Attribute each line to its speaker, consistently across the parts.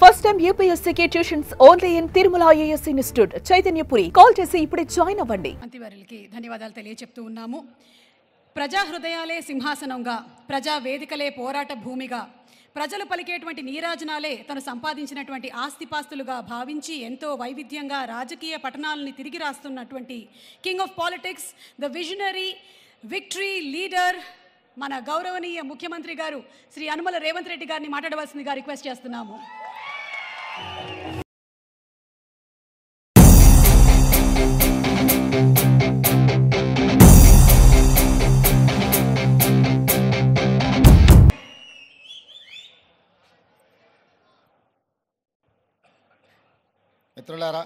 Speaker 1: First time UPSC tuitions only in Tirumala IAS Institute, Chaitanyapuri. Call చేసి ఇప్పుడే join అవ్వండి.
Speaker 2: అంతివారికి ధన్యవాదాలు తెలియజెప్తూ ఉన్నాము. ప్రజా హృదయాలే సింహాసనంగా, ప్రజా వేదికలే పోరాట భూమిగా, ప్రజలు పలికేటువంటి నీరాజనాలే తను సంపాదించినటువంటి ఆస్తిపాస్తులుగా భావించి ఎంతో వైవిధ్యంగా రాజకీయ పఠనాలని తిరిగి రాస్తున్నటువంటి king of politics, the visionary, victory leader, మన గౌరవనీయ ముఖ్యమంత్రి గారు శ్రీ యనమల రేవంత్ రెడ్డి గారిని మాట్లాడవలసిందిగా రిక్వెస్ట్ చేస్తున్నాము.
Speaker 3: మిత్రులారా,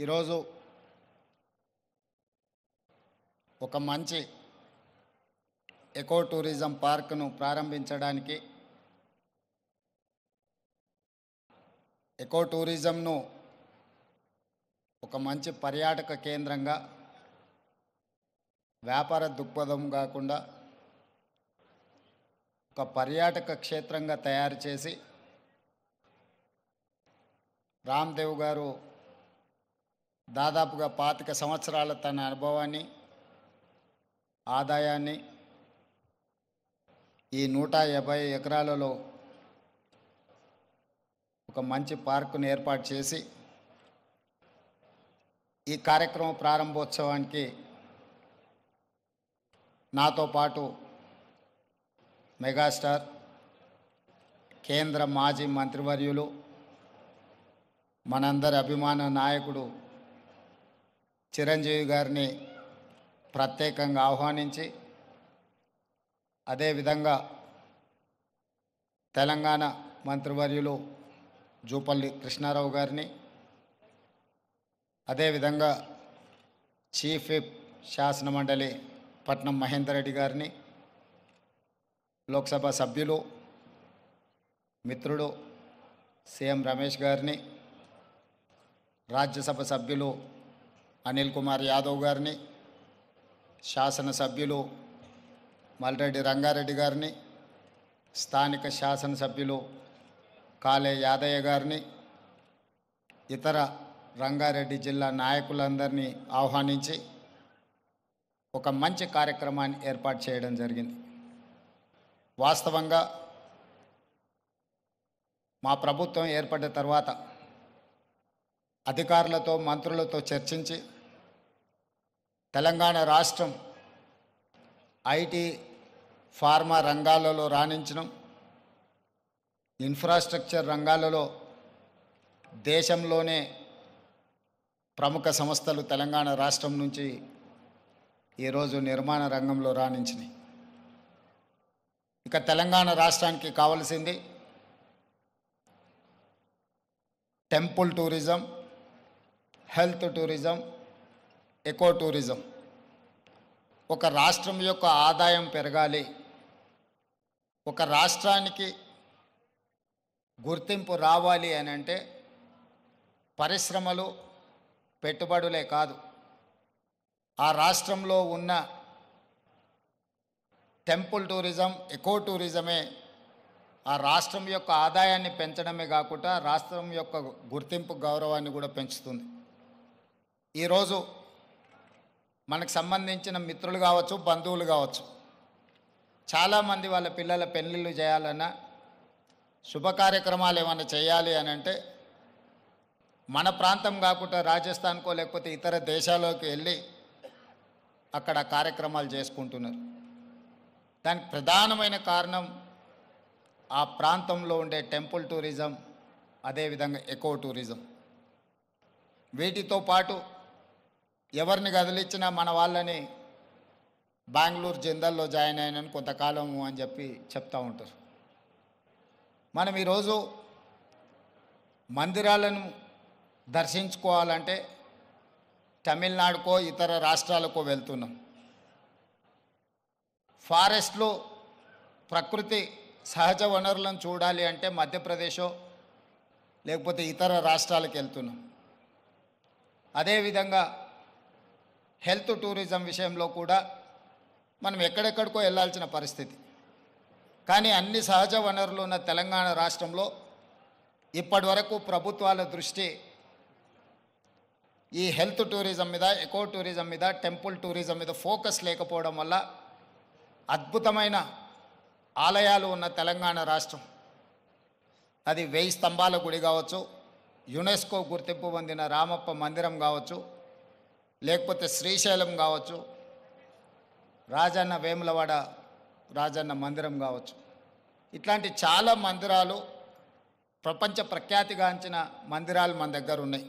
Speaker 3: ఈరోజు ఒక మంచి ఎకో టూరిజం పార్క్ను ప్రారంభించడానికి, ఎకో టూరిజంను ఒక మంచి పర్యాటక కేంద్రంగా, వ్యాపార దృక్పథం కాకుండా ఒక పర్యాటక క్షేత్రంగా తయారు చేసి రామ్దేవ్ గారు దాదాపుగా 25 సంవత్సరాల తన అనుభవాన్ని, ఆదాయాన్ని ఈ 150 ఎకరాలలో ఒక మంచి పార్కును ఏర్పాటు చేసి ఈ కార్యక్రమ ప్రారంభోత్సవానికి నాతో పాటు మెగాస్టార్, కేంద్ర మాజీ మంత్రివర్యులు, మనందరి అభిమాన నాయకుడు చిరంజీవి గారిని ప్రత్యేకంగా ఆహ్వానించి, అదేవిధంగా తెలంగాణ మంత్రివర్యులు జూపల్లి కృష్ణారావు గారిని, అదేవిధంగా చీఫ్ విప్ శాసనమండలి పట్నం మహేందర్ రెడ్డి గారిని, లోక్సభ సభ్యులు మిత్రుడు సీఎం రమేష్ గారిని, రాజ్యసభ సభ్యులు అనిల్ కుమార్ యాదవ్ గారిని, శాసనసభ్యులు మల్రెడ్డి రంగారెడ్డి గారిని, స్థానిక శాసనసభ్యులు కాలే యాదయ్య గారిని, ఇతర రంగారెడ్డి జిల్లా నాయకులందరినీ ఆహ్వానించి ఒక మంచి కార్యక్రమాన్ని ఏర్పాటు చేయడం జరిగింది. వాస్తవంగా మా ప్రభుత్వం ఏర్పడిన తర్వాత అధికారులతో, మంత్రులతో చర్చించి తెలంగాణ రాష్ట్రం ఐటీ, ఫార్మా రంగాలలో రాణించడం, ఇన్ఫ్రాస్ట్రక్చర్ రంగాలలో దేశంలోనే ప్రముఖ సంస్థలు తెలంగాణ రాష్ట్రం నుంచి ఈరోజు నిర్మాణ రంగంలో రాణించినాయి. ఇక తెలంగాణ రాష్ట్రానికి కావలసింది temple tourism, health tourism, eco tourism. ఒక రాష్ట్రం యొక్క ఆదాయం పెరగాలి, ఒక రాష్ట్రానికి గుర్తింపు రావాలి అని అంటే పరిశ్రమలు, పెట్టుబడులే కాదు, ఆ రాష్ట్రంలో ఉన్న టెంపుల్ టూరిజం, ఎకో టూరిజమే ఆ రాష్ట్రం యొక్క ఆదాయాన్ని పెంచడమే కాకుండా రాష్ట్రం యొక్క గుర్తింపు, గౌరవాన్ని కూడా పెంచుతుంది. ఈరోజు మనకు సంబంధించిన మిత్రులు కావచ్చు, బంధువులు కావచ్చు, చాలామంది వాళ్ళ పిల్లల పెళ్ళిళ్ళు చేయాలన్నా, శుభ కార్యక్రమాలు ఏమైనా చేయాలి అని అంటే మన ప్రాంతం కాకుండా రాజస్థాన్కో లేకపోతే ఇతర దేశాల్లోకి వెళ్ళి అక్కడ కార్యక్రమాలు చేసుకుంటున్నారు. దానికి ప్రధానమైన కారణం ఆ ప్రాంతంలో ఉండే టెంపుల్ టూరిజం, అదేవిధంగా ఎకో టూరిజం. వీటితో పాటు ఎవరిని కదిలిచ్చినా మన వాళ్ళని బెంగళూరు జిందల్లో జాయిన్ అయినని కొంతకాలము అని చెప్పి చెప్తూ ఉంటారు. మనం ఈరోజు మందిరాలను దర్శించుకోవాలంటే తమిళనాడుకో ఇతర రాష్ట్రాలకో వెళ్తున్నాం. ఫారెస్ట్లో ప్రకృతి సహజ వనరులను చూడాలి అంటే మధ్యప్రదేశో లేకపోతే ఇతర రాష్ట్రాలకు వెళ్తున్నాం. అదేవిధంగా హెల్త్ టూరిజం విషయంలో కూడా మనం ఎక్కడెక్కడికో వెళ్ళాల్సిన పరిస్థితి. కానీ అన్ని సహజ వనరులు ఉన్న తెలంగాణ రాష్ట్రంలో ఇప్పటి వరకు ప్రభుత్వాల దృష్టి ఈ హెల్త్ టూరిజం మీద, ఎకో టూరిజం మీద, టెంపుల్ టూరిజం మీద ఫోకస్ లేకపోవడం వల్ల అద్భుతమైన ఆలయాలు ఉన్న తెలంగాణ రాష్ట్రం, అది 1000 స్తంభాల గుడి కావచ్చు, యునెస్కో గుర్తింపు పొందిన రామప్ప మందిరం కావచ్చు, లేకపోతే శ్రీశైలం కావచ్చు, రాజన్న వేములవాడ రాజన్న మందిరం కావచ్చు, ఇట్లాంటి చాలా మందిరాలు, ప్రపంచ ప్రఖ్యాతిగాంచిన మందిరాలు మన దగ్గర ఉన్నాయి.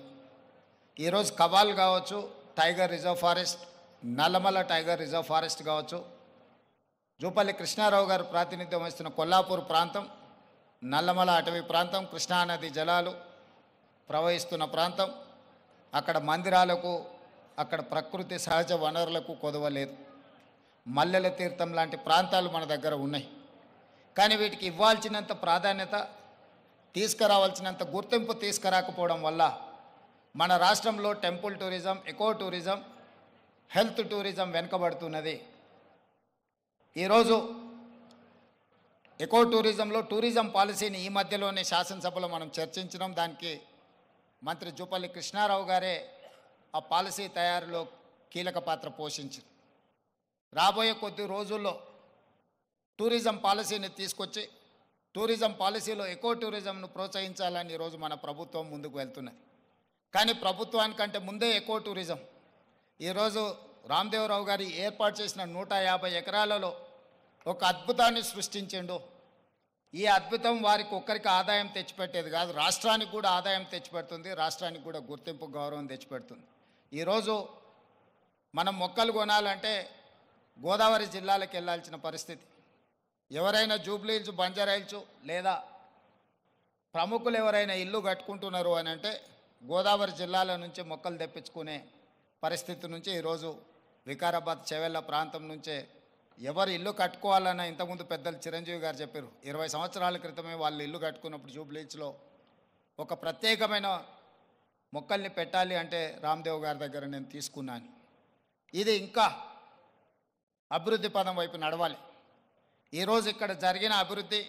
Speaker 3: ఈరోజు కవాల్ కావచ్చు, tiger reserve forest, Nallamala tiger reserve forest కావచ్చు, జూపల్లి కృష్ణారావు గారు ప్రాతినిధ్యం వహిస్తున్న కొల్లాపూర్ ప్రాంతం, నల్లమల అటవీ ప్రాంతం, కృష్ణానది జలాలు ప్రవహిస్తున్న ప్రాంతం, అక్కడ మందిరాలకు, అక్కడ ప్రకృతి సహజ వనరులకు కొదవలేదు. మల్లెల తీర్థం లాంటి ప్రాంతాలు మన దగ్గర ఉన్నాయి. కానీ వీటికి ఇవ్వాల్సినంత ప్రాధాన్యత, తీసుకురావాల్సినంత గుర్తింపు తీసుకురాకపోవడం వల్ల మన రాష్ట్రంలో temple tourism, eco tourism, health tourism వెనుకబడుతున్నది. ఈరోజు ఎకో టూరిజంలో టూరిజం పాలసీని ఈ మధ్యలోనే శాసనసభలో మనం చర్చించినాం. దానికి మంత్రి జూపల్లి కృష్ణారావు గారే ఆ పాలసీ తయారీలో కీలక పాత్ర పోషించారు. రాబోయే కొద్ది రోజుల్లో టూరిజం పాలసీని తీసుకొచ్చి టూరిజం పాలసీలో ఎకో టూరిజంను ప్రోత్సహించాలని ఈరోజు మన ప్రభుత్వం ముందుకు వెళ్తున్నది. కానీ ప్రభుత్వానికంటే ముందే ఎకో టూరిజం ఈరోజు రామదేవరావు గారి ఏర్పాటు చేసిన 150 ఎకరాలలో ఒక అద్భుతాన్ని సృష్టించిండు. ఈ అద్భుతం వారికి ఒక్కరికి ఆదాయం తెచ్చిపెట్టేది కాదు, రాష్ట్రానికి కూడా ఆదాయం తెచ్చిపెడుతుంది, రాష్ట్రానికి కూడా గుర్తింపు, గౌరవం తెచ్చిపెడుతుంది. ఈరోజు మనం మొక్కలు కొనాలంటే గోదావరి జిల్లాలకు వెళ్ళాల్సిన పరిస్థితి. ఎవరైనా జూబ్లీ హిల్స్, బంజారా హిల్స్ లేదా ప్రముఖులు ఎవరైనా ఇల్లు కట్టుకుంటున్నారు అని అంటే గోదావరి జిల్లాల నుంచి మొక్కలు తెప్పించుకునే పరిస్థితి నుంచి ఈరోజు వికారాబాద్ చెవెళ్ళ ప్రాంతం నుంచే ఎవరు ఇల్లు కట్టుకోవాలన్న, ఇంతకుముందు పెద్దలు చిరంజీవి గారు చెప్పారు, 20 సంవత్సరాల క్రితమే వాళ్ళు ఇల్లు కట్టుకున్నప్పుడు జూబ్లీ హిల్స్లో ఒక ప్రత్యేకమైన మొక్కల్ని పెట్టాలి అంటే రామ్దేవ్ గారి దగ్గర నేను తీసుకున్నాను. ఇది ఇంకా అభివృద్ధి పదం వైపు నడవాలి. ఈరోజు ఇక్కడ జరిగిన అభివృద్ధి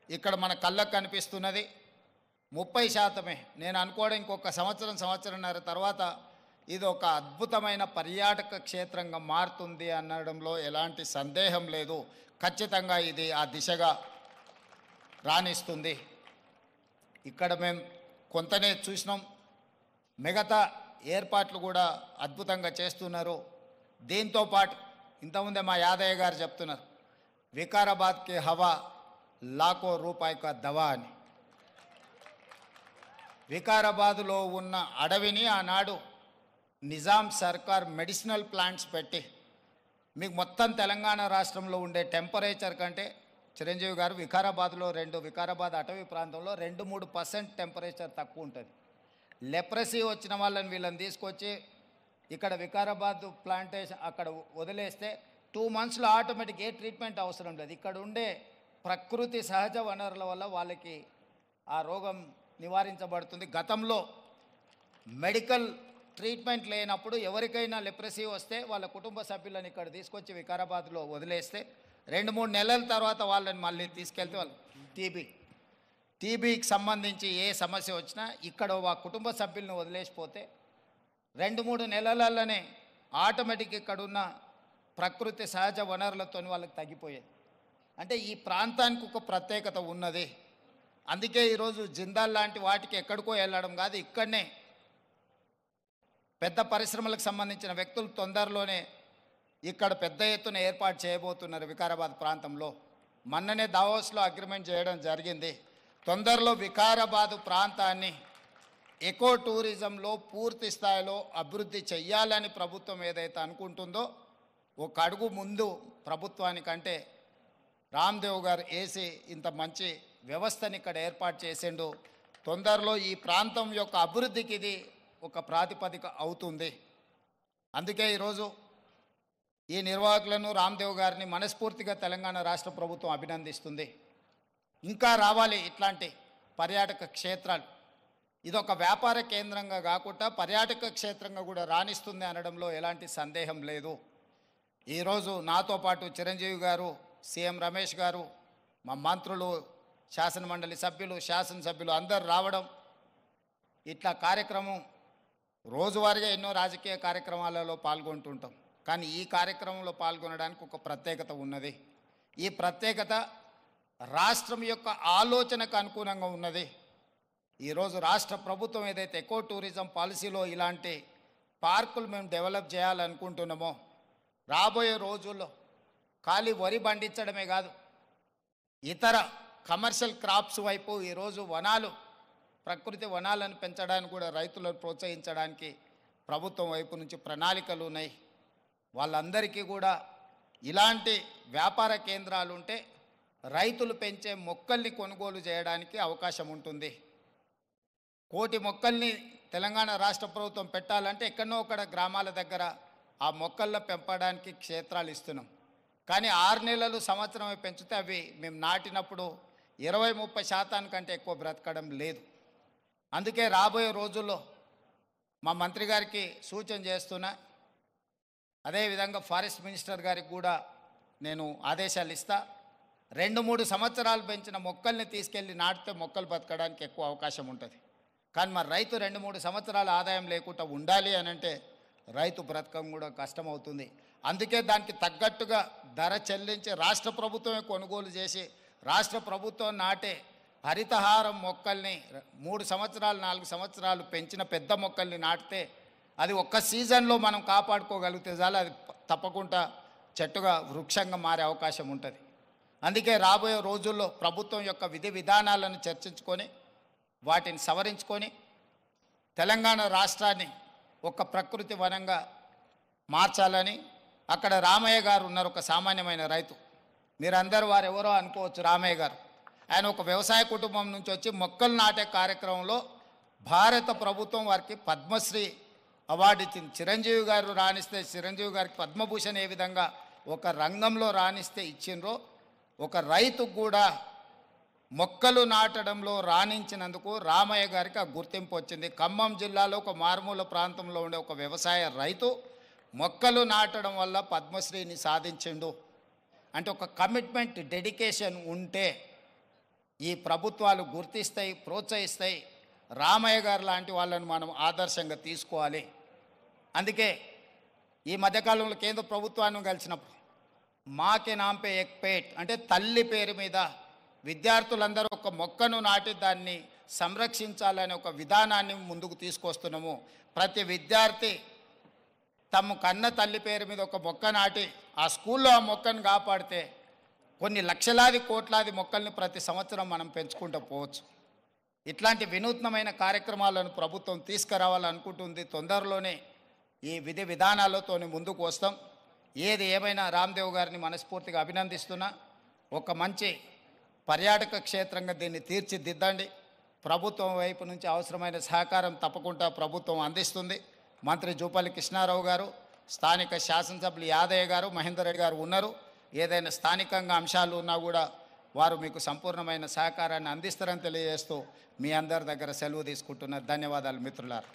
Speaker 3: ఇక్కడ మన కళ్ళకు కనిపిస్తున్నది 30%. నేను అనుకోవడం ఇంకొక సంవత్సరంన్నర తర్వాత ఇది ఒక అద్భుతమైన పర్యాటక క్షేత్రంగా మారుతుంది అనడంలో ఎలాంటి సందేహం లేదు. ఖచ్చితంగా ఇది ఆ దిశగా రాణిస్తుంది. ఇక్కడ మేము కొంతనే చూసినాం, మిగతా ఏర్పాట్లు కూడా అద్భుతంగా చేస్తున్నారు. దీంతో పాటు ఇంతకుముందే మా యాదయ్య గారు చెప్తున్నారు, వికారాబాద్కి హవా లాఖో రూపాయి కా దవా అని. వికారాబాదులో ఉన్న అడవిని ఆనాడు నిజాం సర్కార్ మెడిసినల్ ప్లాంట్స్ పెట్టి మీకు మొత్తం తెలంగాణ రాష్ట్రంలో ఉండే టెంపరేచర్ కంటే చిరంజీవి గారు వికారాబాద్లో వికారాబాద్ అటవీ ప్రాంతంలో 2-3% టెంపరేచర్ తక్కువ ఉంటుంది. లెప్రసీ వచ్చిన వీళ్ళని తీసుకొచ్చి ఇక్కడ వికారాబాద్ ప్లాంటేషన్ అక్కడ వదిలేస్తే 2 monthsలో ఆటోమేటిక్ ఏ ట్రీట్మెంట్ అవసరం లేదు. ఇక్కడ ఉండే ప్రకృతి సహజ వనరుల వల్ల వాళ్ళకి ఆ రోగం నివారించబడుతుంది. గతంలో మెడికల్ ట్రీట్మెంట్ లేనప్పుడు ఎవరికైనా లెప్రసీ వస్తే వాళ్ళ కుటుంబ సభ్యులను ఇక్కడ తీసుకొచ్చి వికారాబాద్లో వదిలేస్తే 2-3 నెలల తర్వాత వాళ్ళని మళ్ళీ తీసుకెళ్తే వాళ్ళు టీబీకి సంబంధించి ఏ సమస్య వచ్చినా ఇక్కడ ఆ కుటుంబ సభ్యులను వదిలేసిపోతే 2-3 నెలలలోనే ఆటోమేటిక్ ఇక్కడున్న ప్రకృతి సహజ వనరులతో వాళ్ళకి తగ్గిపోయేది. అంటే ఈ ప్రాంతానికి ఒక ప్రత్యేకత ఉన్నది. అందుకే ఈరోజు జిందాల్ లాంటి వాటికి ఎక్కడికో వెళ్ళడం కాదు, ఇక్కడనే పెద్ద పరిశ్రమలకు సంబంధించిన వ్యక్తులు తొందరలోనే ఇక్కడ పెద్ద ఎత్తున ఏర్పాటు చేయబోతున్నారు వికారాబాద్ ప్రాంతంలో. మొన్ననే దావోస్లో అగ్రిమెంట్ చేయడం జరిగింది. తొందరలో వికారాబాద్ ప్రాంతాన్ని ఎకో టూరిజంలో పూర్తి స్థాయిలో అభివృద్ధి చెయ్యాలని ప్రభుత్వం ఏదైతే అనుకుంటుందో ఒక అడుగు ముందు ప్రభుత్వానికంటే రామ్దేవ్ గారు వేసి ఇంత మంచి వ్యవస్థని ఇక్కడ ఏర్పాటు చేసిండు. తొందరలో ఈ ప్రాంతం యొక్క అభివృద్ధికి ఇది ఒక ప్రాతిపదిక అవుతుంది. అందుకే ఈరోజు ఈ నిర్వాహకులను, రామ్దేవ్ గారిని మనస్ఫూర్తిగా తెలంగాణ రాష్ట్ర ప్రభుత్వం అభినందిస్తుంది. ఇంకా రావాలి ఇట్లాంటి పర్యాటక క్షేత్రాలు. ఇదొక వ్యాపార కేంద్రంగా కాకుండా పర్యాటక క్షేత్రంగా కూడా రాణిస్తుంది అనడంలో ఎలాంటి సందేహం లేదు. ఈరోజు నాతో పాటు చిరంజీవి గారు, సీఎం రమేష్ గారు, మా మంత్రులు, శాసనమండలి సభ్యులు, శాసనసభ్యులు అందరు రావడం, ఇట్లా కార్యక్రమం రోజువారీగా ఎన్నో రాజకీయ కార్యక్రమాలలో పాల్గొంటుంటాం. కానీ ఈ కార్యక్రమంలో పాల్గొనడానికి ఒక ప్రత్యేకత ఉన్నది. ఈ ప్రత్యేకత రాష్ట్రం యొక్క ఆలోచనకు అనుగుణంగా ఉన్నది. ఈరోజు రాష్ట్ర ప్రభుత్వం ఏదైతే ఎకో టూరిజం పాలసీలో ఇలాంటి పార్కులు మేము డెవలప్ చేయాలనుకుంటున్నామో, రాబోయే రోజుల్లో ఖాళీ వరి పండించడమే కాదు, ఇతర కమర్షియల్ క్రాప్స్ వైపు ఈరోజు వనాలు, ప్రకృతి వనాలను పెంచడానికి కూడా రైతులను ప్రోత్సహించడానికి ప్రభుత్వం వైపు నుంచి ప్రణాళికలు ఉన్నాయి. వాళ్ళందరికీ కూడా ఇలాంటి వ్యాపార కేంద్రాలు ఉంటే రైతులు పెంచే మొక్కల్ని కొనుగోలు చేయడానికి అవకాశం ఉంటుంది. 1,000,000 మొక్కల్ని తెలంగాణ రాష్ట్ర ప్రభుత్వం పెట్టాలంటే ఎక్కడనో ఒకడ గ్రామాల దగ్గర ఆ మొక్కలను పెంపడానికి క్షేత్రాలు ఇస్తున్నాం. కానీ 6 నెలలు, సంవత్సరమే పెంచితే అవి మేము నాటినప్పుడు 20-30% కంటే ఎక్కువ బ్రతకడం లేదు. అందుకే రాబోయే రోజుల్లో మా మంత్రి గారికి సూచన చేస్తున్నా, అదేవిధంగా ఫారెస్ట్ మినిస్టర్ గారికి కూడా నేను ఆదేశాలు ఇస్తా. 2-3 సంవత్సరాలు పెంచిన మొక్కల్ని తీసుకెళ్ళి నాటితే మొక్కలు బతకడానికి ఎక్కువ అవకాశం ఉంటుంది. కానీ మరి రైతు 2-3 సంవత్సరాల ఆదాయం లేకుండా ఉండాలి అని అంటే రైతు బ్రతకం కూడా కష్టమవుతుంది. అందుకే దానికి తగ్గట్టుగా ధర చెల్లించి రాష్ట్ర ప్రభుత్వమే కొనుగోలు చేసి రాష్ట్ర ప్రభుత్వం నాటే హరితహారం మొక్కల్ని 3 సంవత్సరాలు 4 సంవత్సరాలు పెంచిన పెద్ద మొక్కల్ని నాటితే అది ఒక్క సీజన్లో మనం కాపాడుకోగలిగితే చాలు, అది తప్పకుండా చెట్టుగా వృక్షంగా మారే అవకాశం ఉంటుంది. అందుకే రాబోయే రోజుల్లో ప్రభుత్వం యొక్క విధి విధానాలను చర్చించుకొని వాటిని సవరించుకొని తెలంగాణ రాష్ట్రాన్ని ఒక ప్రకృతి వనంగా మార్చాలని, అక్కడ రామయ్య గారు ఉన్నారు, ఒక సామాన్యమైన రైతు. మీరందరూ వారు ఎవరో అనుకోవచ్చు. రామయ్య గారు ఆయన ఒక వ్యవసాయ కుటుంబం నుంచి వచ్చి మొక్కలు నాటే కార్యక్రమంలో భారత ప్రభుత్వం వారికి పద్మశ్రీ అవార్డు ఇచ్చింది. చిరంజీవి గారు రాణిస్తే చిరంజీవి గారికి పద్మభూషణ్ ఏ విధంగా ఒక రంగంలో రాణిస్తే ఇచ్చిండ్రో, ఒక రైతుకు కూడా మొక్కలు నాటడంలో రాణించినందుకు రామయ్య గారికి ఆ గుర్తింపు వచ్చింది. ఖమ్మం జిల్లాలో ఒక మారుమూల ప్రాంతంలో ఉండే ఒక వ్యవసాయ రైతు మొక్కలు నాటడం వల్ల పద్మశ్రీని సాధించిండు. అంటే ఒక కమిట్మెంట్, డెడికేషన్ ఉంటే ఈ ప్రభుత్వాలు గుర్తిస్తాయి, ప్రోత్సహిస్తాయి. రామయ్య గారు లాంటి వాళ్ళని మనం ఆదర్శంగా తీసుకోవాలి. అందుకే ఈ మధ్యకాలంలో కేంద్ర ప్రభుత్వాన్ని కలిసినప్పుడు మాకే నాంపే ఎక్ పేట్ అంటే తల్లి పేరు మీద విద్యార్థులందరూ ఒక మొక్కను నాటి దాన్ని సంరక్షించాలనే ఒక విధానాన్ని ముందుకు తీసుకొస్తున్నాము. ప్రతి విద్యార్థి తమ కన్న తల్లి పేరు మీద ఒక మొక్క నాటి ఆ స్కూల్లో ఆ మొక్కను కాపాడితే కొన్ని లక్షలాది కోట్లాది మొక్కల్ని ప్రతి సంవత్సరం మనం పెంచుకుంటూ పోవచ్చు. ఇట్లాంటి వినూత్నమైన కార్యక్రమాలను ప్రభుత్వం తీసుకురావాలనుకుంటుంది. తొందరలోనే ఈ విధి విధానాలతో ముందుకు వస్తాం. ఏది ఏమైనా రామ్దేవ్ గారిని మనస్ఫూర్తిగా అభినందిస్తున్నా. ఒక మంచి పర్యాటక క్షేత్రంగా దీన్ని తీర్చిదిద్దండి. ప్రభుత్వం వైపు నుంచి అవసరమైన సహకారం తప్పకుండా ప్రభుత్వం అందిస్తుంది. మంత్రి జూపల్లి కృష్ణారావు గారు, స్థానిక శాసనసభ్యులు యాదయ్య గారు, మహేందర్ రెడ్డి గారు ఉన్నారు. ఏదైనా స్థానికంగా అంశాలు ఉన్నా కూడా వారు మీకు సంపూర్ణమైన సహకారాన్ని అందిస్తారని తెలియజేస్తూ మీ అందరి దగ్గర సెలవు తీసుకుంటున్నారు. ధన్యవాదాలు మిత్రులారా.